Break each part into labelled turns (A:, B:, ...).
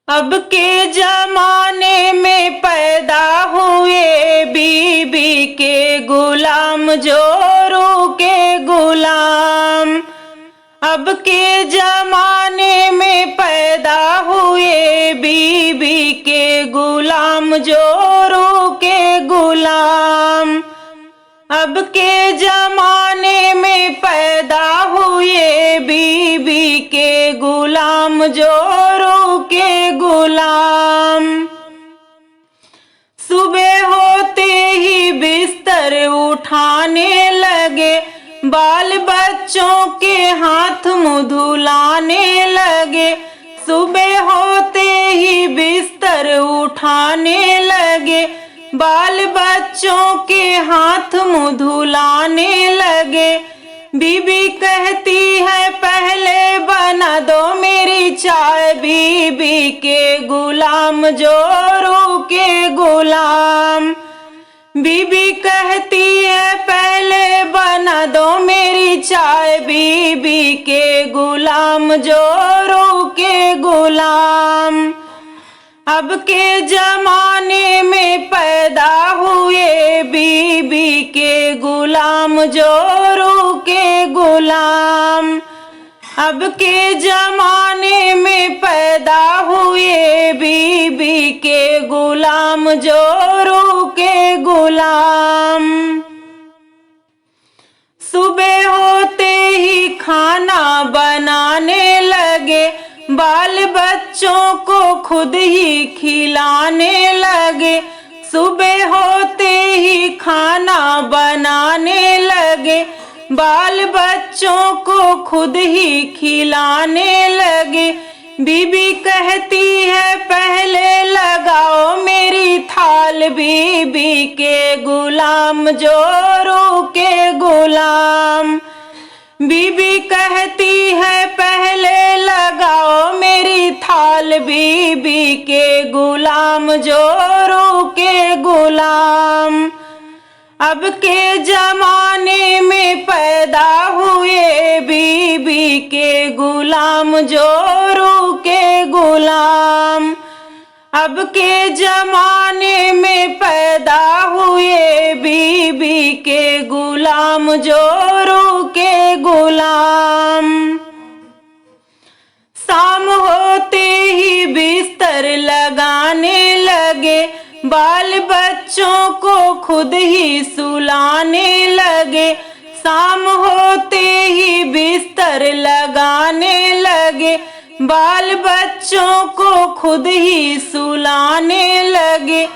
A: अब के जमाने में पैदा हुए बीबी के गुलाम, जोरू के गुलाम। अब के जमाने में पैदा हुए बीबी के गुलाम, जोरू के गुलाम। अब के जमाने में पैदा हुए बीबी के गुलाम, जोरू के गुलाम। सुबह होते ही बिस्तर उठाने लगे, बाल बच्चों के हाथ मुंह धुलाने लगे। सुबह होते ही बिस्तर उठाने लगे, बाल बच्चों के हाथ मुंह धुलाने लगे। बीबी कहती है पहले बना दो मेरी चाय, बीबी के गुलाम, जोरू के गुलाम। बीबी कहती है पहले बना दो मेरी चाय, बीबी के गुलाम, जोरू के गुलाम। अब के जमाने में पैदा हुए बीबी के गुलाम, जोरू के गुलाम। अब के जमाने में पैदा हुए बीबी के गुलाम, जोरू के गुलाम। सुबह होते ही खाना बनाने लगे, बाल बच्चों को खुद ही खिलाने लगे। सुबह होते ही खाना बनाने लगे, बाल बच्चों को खुद ही खिलाने लगे। बीबी कहती है पहले लगाओ मेरी थाल, बीबी के गुलाम, जोरू के गुलाम। बीबी कहती है पहले लगाओ मेरी थाल, बीबी के गुलाम, जोरू के गुलाम। अब के जमाने में पैदा हुए बीबी के गुलाम, जोरू के गुलाम। अब के जमाने में पैदा हुए बीबी के गुलाम, जोरू के गुलाम। शाम होते ही बिस्तर लगाने लगे, बाल बच्चों को खुद ही सुलाने लगे। शाम होते ही बिस्तर लगाने लगे, बाल बच्चों को खुद ही सुलाने लगे।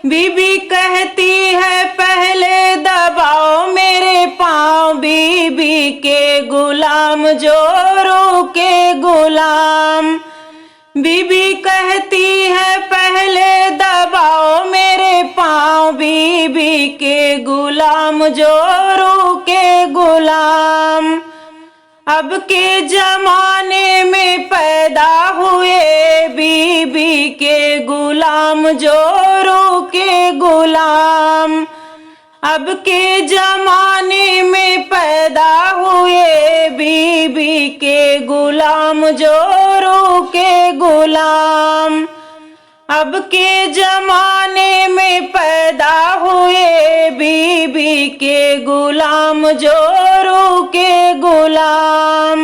A: बीबी कहती है पहले दबाओ मेरे पाँव, बीबी के गुलाम, जोरू के गुलाम। बीबी कहती है पहले दबाओ मेरे पाँव, बीबी के गुलाम, जोरू के गुलाम। अब के जमाने में पैदा हुए बीबी के गुलाम, जोरू के गुलाम। अब के जमाने में पैदा हुए बीबी के गुलाम, जोरू के गुलाम। अब के जमाने में पैदा हुए बीबी के गुलाम, जोरू के गुलाम।